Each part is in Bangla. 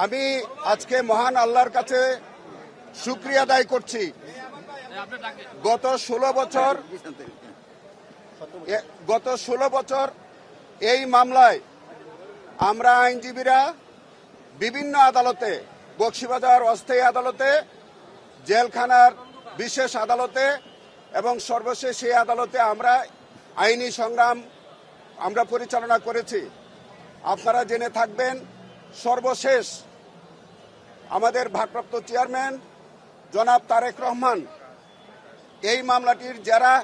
আমি আজকে মহান আল্লাহর কাছে শুকরিয়া আদায় করছি। গত 16 বছর এই মামলায় আমরা আইনজীবীরা বিভিন্ন আদালতে, বকশীবাজার অস্থায়ী আদালতে, জেলখানার বিশেষ আদালতে এবং সর্বশেষ এই আদালতে আমরা আইনি সংগ্রাম আমরা পরিচালনা করেছি। আপনারা জেনে থাকবেন, সর্বশেষ আমাদের ভারপ্রাপ্ত চেয়ারম্যান জনাব তারেক রহমান এই মামলাটির জেরা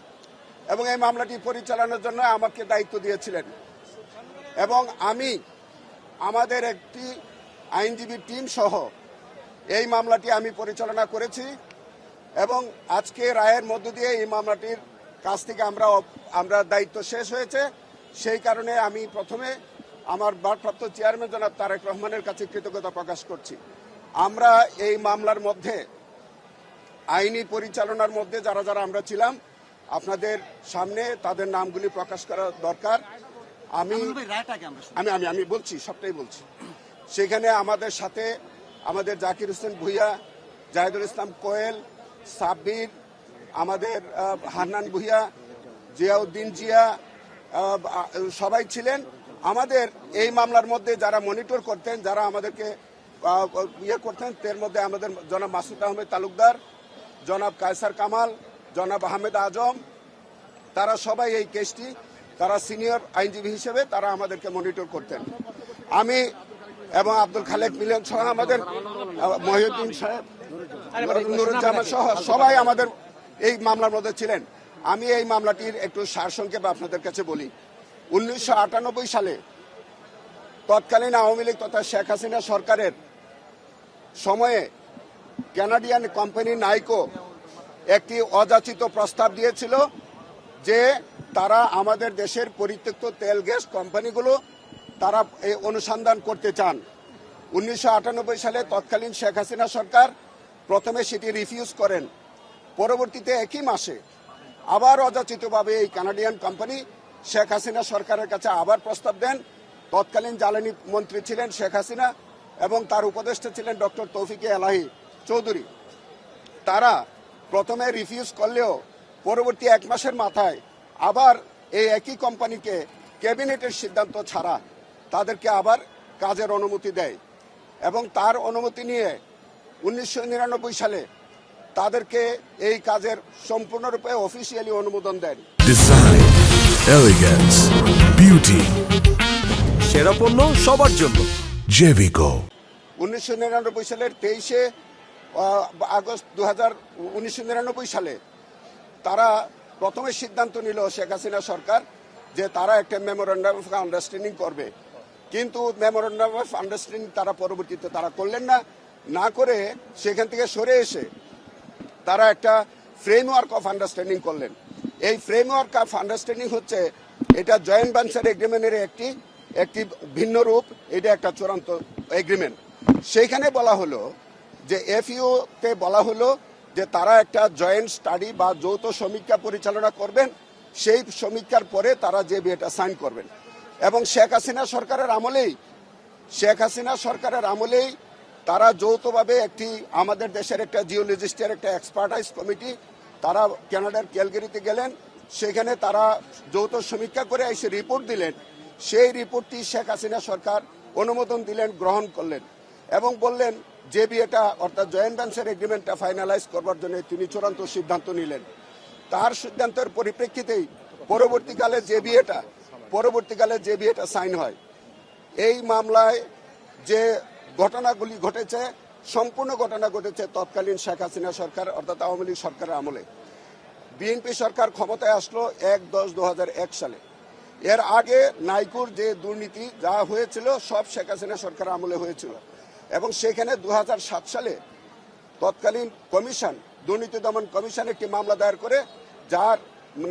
এবং এই মামলাটি পরিচালনার জন্য আমাকে দায়িত্ব দিয়েছিলেন এবং আমি আমাদের একটি আইনজীবী টিম সহ এই মামলাটি আমি পরিচালনা করেছি এবং আজকে রায়ের মধ্য দিয়ে এই মামলাটির কাছ থেকে আমরা দায়িত্ব শেষ হয়েছে। সেই কারণে আমি প্রথমে আমার ভারপ্রাপ্ত চেয়ারম্যান জনাব তারেক রহমানের কাছে কৃতজ্ঞতা প্রকাশ করছি। আমরা এই মামলার মধ্যে আইনি পরিচালনার মধ্যে যারা যারা আমরা ছিলাম, আপনাদের সামনে তাদের নামগুলি প্রকাশ করা দরকার। আমি বলছি, সবটাই বলছি। সেখানে আমাদের সাথে আমাদের জাকির হোসেন ভুইয়া, জাহিদুল ইসলাম কোয়েল, সাব্বির, আমাদের হান্নান ভুইয়া, জিয়াউদ্দিন জিয়া সবাই ছিলেন। আমাদের এই মামলার মধ্যে যারা মনিটর করতেন, যারা আমাদেরকে করতেন, এর মধ্যে আমাদের জনাব মাসুদ আহমেদ তালুকদার, জনাব কায়সার কামাল, জনাব আহমেদ আজম, তারা সবাই এই কেসটি, তারা সিনিয়র আইনজীবী হিসেবে তারা আমাদেরকে মনিটর করতেন। আমি এবং আব্দুল খালেক মিলন সহ আমাদের মহিউদ্দিন সাহেব, নুরুজ্জামান সহ সবাই আমাদের এই মামলার মধ্যে ছিলেন। আমি এই মামলাটির একটু সারসংক্ষেপ আপনাদের কাছে বলি। 1998 সালে তৎকালীন আওয়ামী লীগ তথা শেখ হাসিনা সরকারের সময়ে কানাডিয়ান কোম্পানি নাইকো একটি অযাচিত প্রস্তাব দিয়েছিল যে তারা আমাদের দেশের পরিত্যক্ত তেল গ্যাস কোম্পানিগুলো তারা অনুসন্ধান করতে চান। 1998 সালে তৎকালীন শেখ হাসিনা সরকার প্রথমে সেটি রিফিউজ করেন। পরবর্তীতে একই মাসে আবার অযাচিতভাবে এই কানাডিয়ান কোম্পানি শেখ হাসিনা সরকারের কাছে আবার প্রস্তাব দেন। তৎকালীন জ্বালানি মন্ত্রী ছিলেন শেখ হাসিনা এবং তার উপদেষ্টা ছিলেন ডক্টর তৌফিক এলাহি চৌধুরী। তারা প্রথমে রিফিউজ করলেও পরবর্তী 1 মাসের মাথায় আবার এই একই কোম্পানিকে ক্যাবিনেটের সিদ্ধান্ত ছাড়া তাদেরকে আবার কাজের অনুমতি দেয় এবং তার অনুমতি নিয়ে 1999 সালে তাদেরকে এই কাজের সম্পূর্ণরূপে অফিসিয়ালি অনুমোদন দেন। ডিজাইন, এলিগেন্স, বিউটি, সেরা পণ্য সবার জন্য জেভিকো। 1999 সালের 23 আগস্ট 1999 সালে তারা প্রথমে সিদ্ধান্ত নিল শেখ হাসিনা সরকার যে তারা একটা মেমোরেন্ডাম অফ আন্ডারস্ট্যান্ডিং করবে, কিন্তু মেমোরেন্ডাম অফ আন্ডারস্ট্যান্ডিং তারা পরবর্তীতে তারা করলেন না করে সেখান থেকে সরে এসে তারা একটা ফ্রেমওয়ার্ক অফ আন্ডারস্ট্যান্ডিং করলেন। এই ফ্রেমওয়ার্ক অফ আন্ডারস্ট্যান্ডিং হচ্ছে এটা জয়েন্ট ভেঞ্চার এগ্রিমেন্টের একটি ভিন্ন রূপ, এটা একটা চূড়ান্ত এগ্রিমেন্ট। সেইখানে বলা হলো যে এফইউতে বলা হলো যে তারা একটা জয়েন্ট স্টাডি বা যৌথ সমীক্ষা পরিচালনা করবেন, সেই সমীক্ষার পরে তারা যে বিয়েটা সাইন করবেন। এবং শেখ হাসিনা সরকারের আমলেই তারা যৌথভাবে আমাদের দেশের একটা জিওলজিস্টের একটা এক্সপার্টাইজ কমিটি তারা কানাডার ক্যালগারিতে গেলেন। সেখানে তারা যৌথ সমীক্ষা করে এসে রিপোর্ট দিলেন। সেই রিপোর্টটি শেখ হাসিনা সরকার অনুমোদন দিলেন, গ্রহণ করলেন এবং বললেন যে বিয়েটা অর্থাৎ জয়েন্ট ভেঞ্চার এগ্রিমেন্টটা ফাইনালাইজ করবার জন্য তিনি চূড়ান্ত সিদ্ধান্ত নিলেন। তার সিদ্ধান্তের পরিপ্রেক্ষিতেই পরবর্তীকালে যে বিয়েটা সাইন হয়। এই মামলায় যে ঘটনাগুলি ঘটেছে, সম্পূর্ণ ঘটনা ঘটেছে তৎকালীন শেখ হাসিনা সরকার অর্থাৎ আওয়ামী লীগ সরকারের আমলে। বিএনপি সরকার ক্ষমতায় আসলো 1/10/2001 সালে। এর আগে নাইকুর যে দুর্নীতি যা হয়েছিল সব শেখ হাসিনা সরকার আমলে হয়েছিল এবং সেখানে 2007 সালে তৎকালীন কমিশন, দুর্নীতি দমন কমিশন একটি মামলা দায়ের করে, যার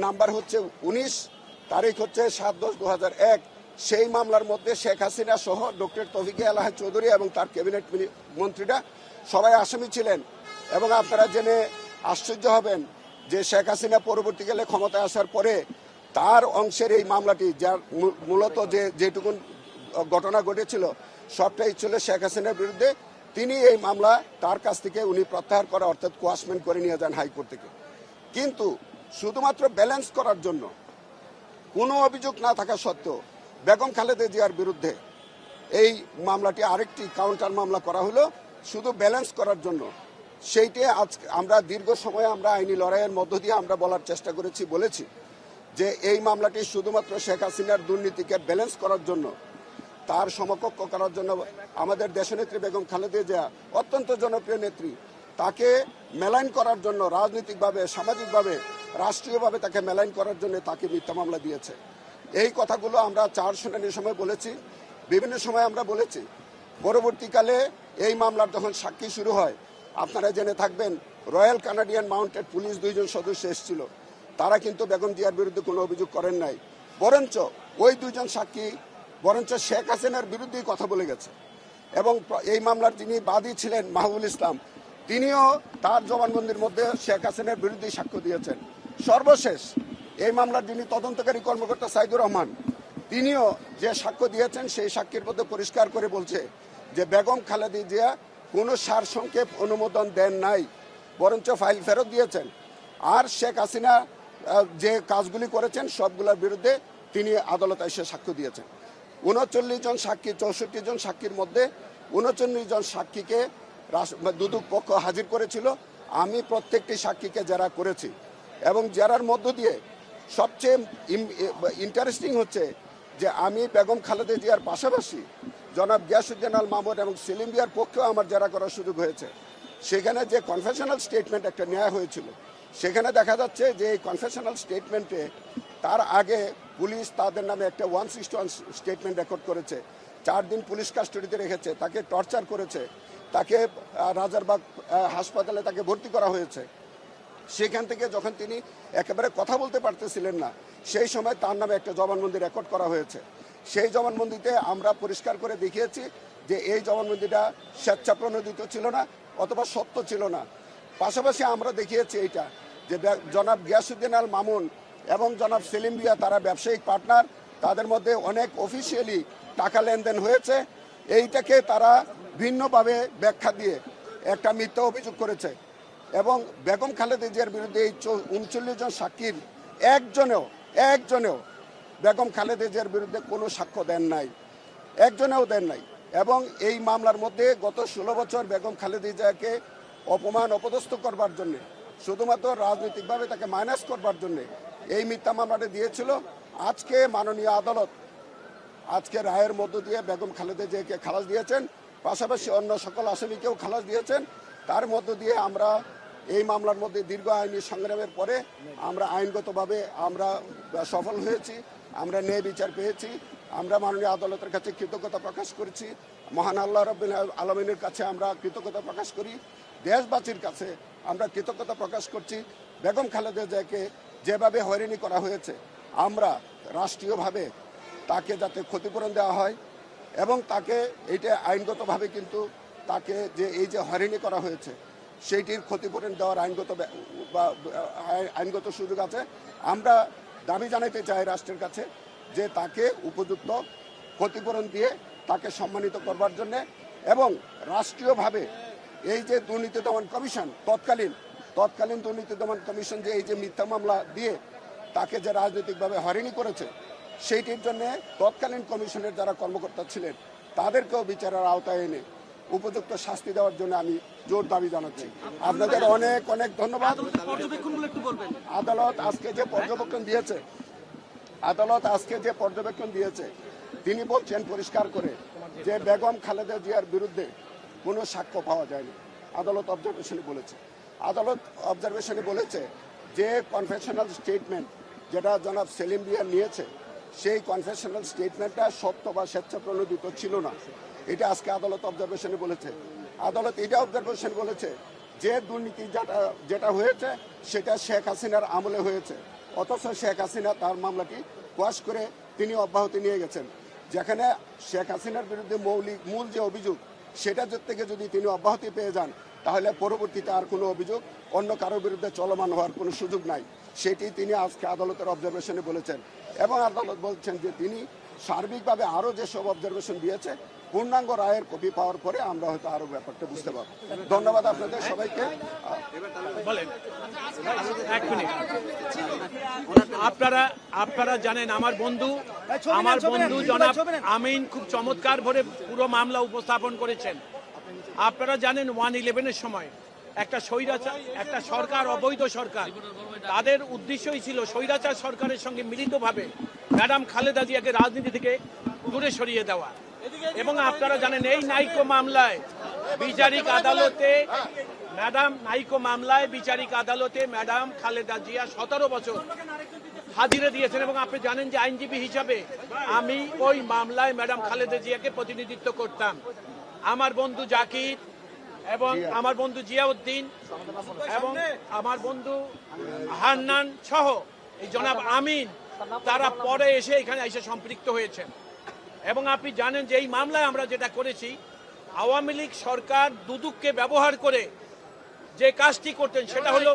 নাম্বার হচ্ছে 19, তারিখ হচ্ছে 7/10/2001। সেই মামলার মধ্যে শেখ হাসিনা সহ ডক্টর তৌফিক এলাহি চৌধুরী এবং তার ক্যাবিনেট মন্ত্রীরা সবাই আসামি ছিলেন। এবং আপনারা জেনে আশ্চর্য হবেন যে শেখ হাসিনা পরবর্তীকালে ক্ষমতায় আসার পরে তার অংশের এই মামলাটি, যার মূলত যেটুকুন ঘটনা ঘটেছিল সবটাই ছিল শেখ হাসিনার বিরুদ্ধে। তিনি এই মামলা তার কাছ থেকে উনি প্রত্যাহার করা অর্থাৎ কোয়াশমেন্ট করে নিয়ে যান হাইকোর্ট থেকে। কিন্তু শুধুমাত্র ব্যালেন্স করার জন্য, কোনো অভিযোগ না থাকা সত্ত্বেও বেগম খালেদা জিয়ার বিরুদ্ধে এই মামলাটি আরেকটি কাউন্টার মামলা করা হলো শুধু ব্যালেন্স করার জন্য। সেইটি আজ আমরা দীর্ঘ সময় আমরা আইনি লড়াইয়ের মধ্য দিয়ে আমরা বলার চেষ্টা বলেছি যে এই মামলাটি শুধুমাত্র শেখ হাসিনার দুর্নীতিকে ব্যালেন্স করার জন্য, তার সমকক্ষ করার জন্য আমাদের দেশনেত্রী বেগম খালেদা জিয়া অত্যন্ত জনপ্রিয় নেত্রী, তাকে মেলাইন করার জন্য রাজনৈতিকভাবে, সামাজিকভাবে, রাষ্ট্রীয়ভাবে তাকে মেলাইন করার জন্য তাকে মিথ্যা মামলা দিয়েছে। এই কথাগুলো আমরা 4 শুনানির সময় বলেছি, বিভিন্ন সময় আমরা বলেছি। পরবর্তীকালে এই মামলার যখন সাক্ষী শুরু হয়, আপনারা জেনে থাকবেন রয়্যাল কানাডিয়ান মাউন্টেড পুলিশ 2 জন সদস্য এসেছিল। তারা কিন্তু বেগম জিয়ার বিরুদ্ধে কোনো অভিযোগ করেন নাই, বরঞ্চ ওই 2 জন সাক্ষী বরঞ্চ শেখ হাসিনার বিরুদ্ধেই কথা বলে গেছে। এবং এই মামলার যিনি বাদী ছিলেন মাহবুবুল ইসলাম, তিনিও তার জবানবন্দির মধ্যে শেখ হাসিনার বিরুদ্ধেই সাক্ষ্য দিয়েছেন। সর্বশেষ এই মামলার যিনি তদন্তকারী কর্মকর্তা সাইদুর রহমান, তিনিও যে সাক্ষ্য দিয়েছেন সেই সাক্ষীর মধ্যে পরিষ্কার করে বলছে যে বেগম খালেদা জিয়া কোনো সারসংক্ষেপ অনুমোদন দেন নাই, বরঞ্চ ফাইল ফেরত দিয়েছেন। আর শেখ হাসিনা যে কাজগুলি করেছেন সবগুলোর বিরুদ্ধে তিনি আদালতে এসে সাক্ষ্য দিয়েছেন। 39 জন সাক্ষী, 64 জন সাক্ষীর মধ্যে 39 জন সাক্ষীকে দুদক পক্ষ হাজির করেছিল। আমি প্রত্যেকটি সাক্ষীকে জেরা করেছি এবং জেরার মধ্য দিয়ে সবচেয়ে ইন্টারেস্টিং হচ্ছে যে আমি বেগম খালেদা জিয়ার পাশাপাশি জনাব গিয়াসউদ্দিন আল মামুন এবং সেলিম জিয়ার পক্ষেও আমার জেরা করার সুযোগ হয়েছে। সেখানে যে কনফেশনাল স্টেটমেন্ট একটা নেওয়া হয়েছিল, সেখানে দেখা যাচ্ছে যে এই কনফেশনাল স্টেটমেন্টে তার আগে পুলিশ তাদের নামে একটা 161 স্টেটমেন্ট রেকর্ড করেছে। 4 দিন পুলিশ কাস্টডিতে রেখেছে, তাকে টর্চার করেছে, তাকে রাজারবাগ হাসপাতালে তাকে ভর্তি করা হয়েছে। সেখান থেকে যখন তিনি একেবারে কথা বলতে পারতেছিলেন না, সেই সময় তার নামে একটা জবানবন্দি রেকর্ড করা হয়েছে। সেই জবানবন্দিতে আমরা পরিষ্কার করে দেখিয়েছি যে এই জবানবন্দিটা স্বেচ্ছাপ্রণোদিত ছিল না অথবা সত্য ছিল না। পাশাপাশি আমরা দেখিয়েছি এইটা যে জনাব গিয়াসউদ্দিন আল মামুন এবং জনাব সেলিম জিয়া তারা ব্যবসায়িক পার্টনার, তাদের মধ্যে অনেক অফিসিয়ালি টাকা লেনদেন হয়েছে। এইটাকে তারা ভিন্নভাবে ব্যাখ্যা দিয়ে একটা মিথ্যা অভিযোগ করেছে। এবং বেগম খালেদা জিয়ার বিরুদ্ধে এই 39 জন সাক্ষীর একজনেও বেগম খালেদা জিয়ার বিরুদ্ধে কোনো সাক্ষ্য দেন নাই, একজনেও দেন নাই। এবং এই মামলার মধ্যে গত 16 বছর বেগম খালেদা জিয়াকে অপমান অপদস্থ করবার জন্য, শুধুমাত্র রাজনৈতিকভাবে তাকে মাইনাস করবার জন্য এই মিথ্যা মামলাটা দিয়েছিল। আজকে মাননীয় আদালত আজকে রায়ের মধ্য দিয়ে বেগম খালেদা জিয়াকে খালাস দিয়েছেন, পাশাপাশি অন্য সকল আসামিকেও খালাস দিয়েছেন। তার মধ্য দিয়ে আমরা এই মামলার মধ্যে দীর্ঘ আইনি সংগ্রামের পরে আমরা আইনগতভাবে আমরা সফল হয়েছি, আমরা ন্যায় বিচার পেয়েছি। আমরা মাননীয় আদালতের কাছে কৃতজ্ঞতা প্রকাশ করেছি, মহান আল্লাহ রাব্বুল আলামিনের কাছে আমরা কৃতজ্ঞতা প্রকাশ করি, দেশবাসীর কাছে আমরা কৃতজ্ঞতা প্রকাশ করছি। বেগম খালেদা জিয়াকে যেভাবে হয়রানি করা হয়েছে, আমরা রাষ্ট্রীয়ভাবে তাকে যাতে ক্ষতিপূরণ দেওয়া হয় এবং তাকে এইটা আইনগতভাবে কিন্তু তাকে যে এই যে হয়রানি করা হয়েছে সেইটির ক্ষতিপূরণ দেওয়ার আইনগত সুযোগ আছে। আমরা দাবি জানাতে চাই রাষ্ট্রের কাছে যে তাকে উপযুক্ত ক্ষতিপূরণ দিয়ে তাকে সম্মানিত করবার জন্যে এবং রাষ্ট্রীয়ভাবে এই যে দুর্নীতি দমন কমিশন তৎকালীন দুর্নীতি দমন কমিশন যে এই যে মিথ্যা মামলা দিয়ে তাকে যে রাজনৈতিকভাবে হয়রানি করেছে, সেইটির জন্য তৎকালীন কমিশনের যারা কর্মকর্তা ছিলেন তাদেরকেও বিচারের আওতায় এনে উপযুক্ত শাস্তি দেওয়ার জন্য আমি জোর দাবি জানাচ্ছি। আপনাদের অনেক অনেক ধন্যবাদ। আদালত আজকে যে পর্যবেক্ষণ দিয়েছে তিনি বলছেন পরিষ্কার করে যে বেগম খালেদা জিয়ার বিরুদ্ধে কোনো সাক্ষ্য পাওয়া যায়নি। আদালত অবজারভেশনে বলেছে যে কনফেশনাল স্টেটমেন্ট যেটা জনাব সেলিম জিয়া নিয়েছে, সেই কনফেশনাল স্টেটমেন্টটা সত্য বা স্বেচ্ছাপ্রণোদিত ছিল না। এটা আজকে আদালত অবজারভেশনে বলেছে। আদালত এটা অবজারভেশন বলেছে যে দুর্নীতি যেটা হয়েছে সেটা শেখ হাসিনার আমলে হয়েছে, অথচ শেখ হাসিনা তার মামলাটি কোয়াশ করে তিনি অব্যাহতি নিয়ে গেছেন। যেখানে শেখ হাসিনার বিরুদ্ধে মূল যে অভিযোগ সেটা থেকে যদি তিনি অব্যাহতি পেয়ে যান, তাহলে পরবর্তীতে আর কোনো অভিযোগ অন্য কারোর বিরুদ্ধে চলমান হওয়ার কোনো সুযোগ নাই। সেটি তিনি আজকে আদালতের অবজারভেশনে বলেছেন এবং আদালত বলছেন যে তিনি সার্বিকভাবে আরও যেসব অবজারভেশন দিয়েছে পূর্ণাঙ্গ রায়ের কপি পাওয়ার পরে আমরা হয়তো আরো ব্যাপারটা বুঝতে পারবো। ধন্যবাদ আপনাদের সবাইকে। বলেন এক মিনিট। আপনারা জানেন আমার বন্ধু জনাব আমিন খুব চমৎকার ভরে পুরো মামলা উপস্থাপন করেছেন। আপনারা জানেন 111-এর সময় একটা স্বৈরাচার, একটা সরকার, অবৈধ সরকার, তাদের উদ্দেশ্যই ছিল স্বৈরাচার সরকারের সঙ্গে মিলিতভাবে ম্যাডাম খালেদা জিয়াকে রাজনীতি থেকে দূরে সরিয়ে দেওয়া। এবং আপনারা জানেন এই নাইকো মামলায় বিচারিক আদালতে ম্যাডাম খালেদা জিয়া 17 বছর হাজিরা দিয়েছেন। এবং আপনি জানেন যে আইনজীবী হিসাবে আমি ওই মামলায় ম্যাডাম খালেদা জিয়াকে প্রতিনিধিত্ব করতাম। আমার বন্ধু জাকির এবং আমার বন্ধু জিয়াউদ্দিন এবং আমার বন্ধু হান্নান সহ এই জনাব আমিন, তারা পরে এখানে এসে সম্পৃক্ত হয়েছেন। এবং আপনি জানেন যে এই মামলায় আমরা যেটা করেছি, আওয়ামী লীগ সরকার দুদককে ব্যবহার করে যে কাজটি করতেন সেটা হলো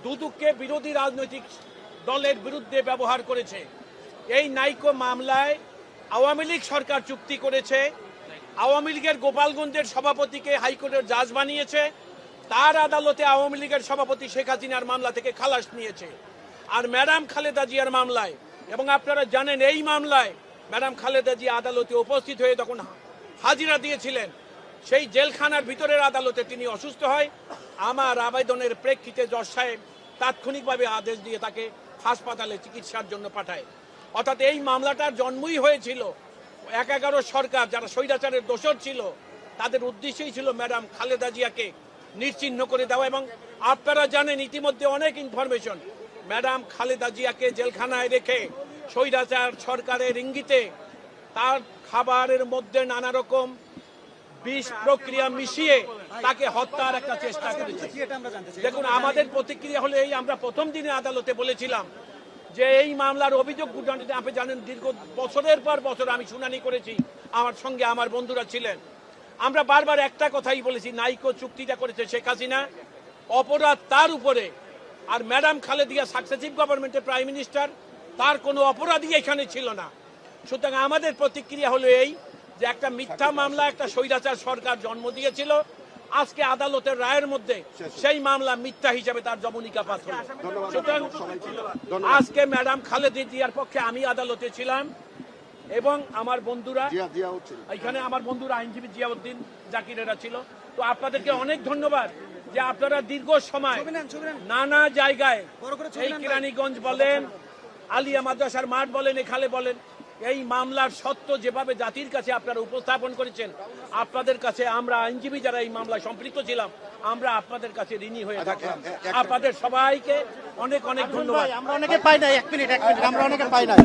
দুদককে বিরোধী রাজনৈতিক দলের বিরুদ্ধে ব্যবহার করেছে। এই নাইকো মামলায় আওয়ামী লীগ সরকার চুক্তি করেছে, আওয়ামী লীগের গোপালগঞ্জের সভাপতিকে হাইকোর্টের জাজ বানিয়েছে, তার আদালতে আওয়ামী লীগের সভাপতি শেখ হাসিনার মামলা থেকে খালাস নিয়েছে। আর ম্যাডাম খালেদা জিয়ার মামলায়, এবং আপনারা জানেন এই মামলায় ম্যাডাম খালেদা জিয়া আদালতে উপস্থিত হয়ে তখন হাজিরা দিয়েছিলেন, সেই জেলখানার ভিতরের আদালতে তিনি অসুস্থ হয়। আমার আবেদনের প্রেক্ষিতে জজ সাহেব তাৎক্ষণিকভাবে আদেশ দিয়ে তাকে হাসপাতালে চিকিৎসার জন্য পাঠায়। অর্থাৎ এই মামলাটার জন্মই হয়েছিল 11 সরকার যারা স্বৈরাচারের দোষর ছিল, তাদের উদ্দেশ্যই ছিল ম্যাডাম খালেদা জিয়াকে নিশ্চিহ্ন করে দেওয়া। এবং আপনারা জানেন ইতিমধ্যে অনেক ইনফরমেশন, ম্যাডাম খালেদা জিয়াকে জেলখানায় রেখে স্বৈরাচার সরকারের ইঙ্গিতে তার খাবারের মধ্যে নানা রকম বিষ প্রক্রিয়া মিশিয়ে তাকে হত্যার একটা চেষ্টা করেছে। দেখুন, আমাদের প্রতিক্রিয়া হলো এই, আমরা প্রথম দিনে আদালতে বলেছিলাম যে এই মামলার অভিযোগ গুটানোতে আপনি জানেন দীর্ঘ বছরের পর বছর আমি শুনানি করেছি, আমার সঙ্গে আমার বন্ধুরা ছিলেন। আমরা বারবার একটা কথাই বলেছি, নাইকো চুক্তিটা করেছে শেখ হাসিনা, অপরাধ তার উপরে। আর ম্যাডাম খালেদা সাকসেসিভ গভর্নমেন্টের প্রাইম মিনিস্টার, তার কোনো অপরাধী এখানে ছিল না। সুতরাং আমাদের প্রতিক্রিয়া হলো এই যে একটা মিথ্যা মামলা একটা স্বৈরাচার সরকার জন্ম দিয়েছিল, আজকে আদালতের রায়ের মধ্যে সেই মামলা মিথ্যা হিসেবে তার জবনিকা পাঠ হলো। সুতরাং আজকে ম্যাডাম খালেদা জিয়ার পক্ষে আমি আদালতে ছিলাম এবং আমার বন্ধুরা এখানে, আমার বন্ধুরা আইনজীবী জিয়াউদ্দিন, জাকিরেরা ছিল। তো আপনাদেরকে অনেক ধন্যবাদ যে আপনারা দীর্ঘ সময় নানা জায়গায়, এই কেরানীগঞ্জ বলেন, আলিয়া মাদ্রাসার মাঠ বলেন, এখানে বলেন, এই মামলার সত্য যেভাবে জাতির কাছে আপনারা উপস্থাপন করেছেন, আপনাদের কাছে আমরা আইনজীবী যারা এই মামলায় সম্পৃক্ত ছিলাম, আমরা আপনাদের কাছে ঋণী হয়ে থাকি। আপনাদের সবাইকে অনেক অনেক ধন্যবাদ। আমরা অনেকে পাই নাই, এক মিনিট আমরা অনেকে পাই নাই।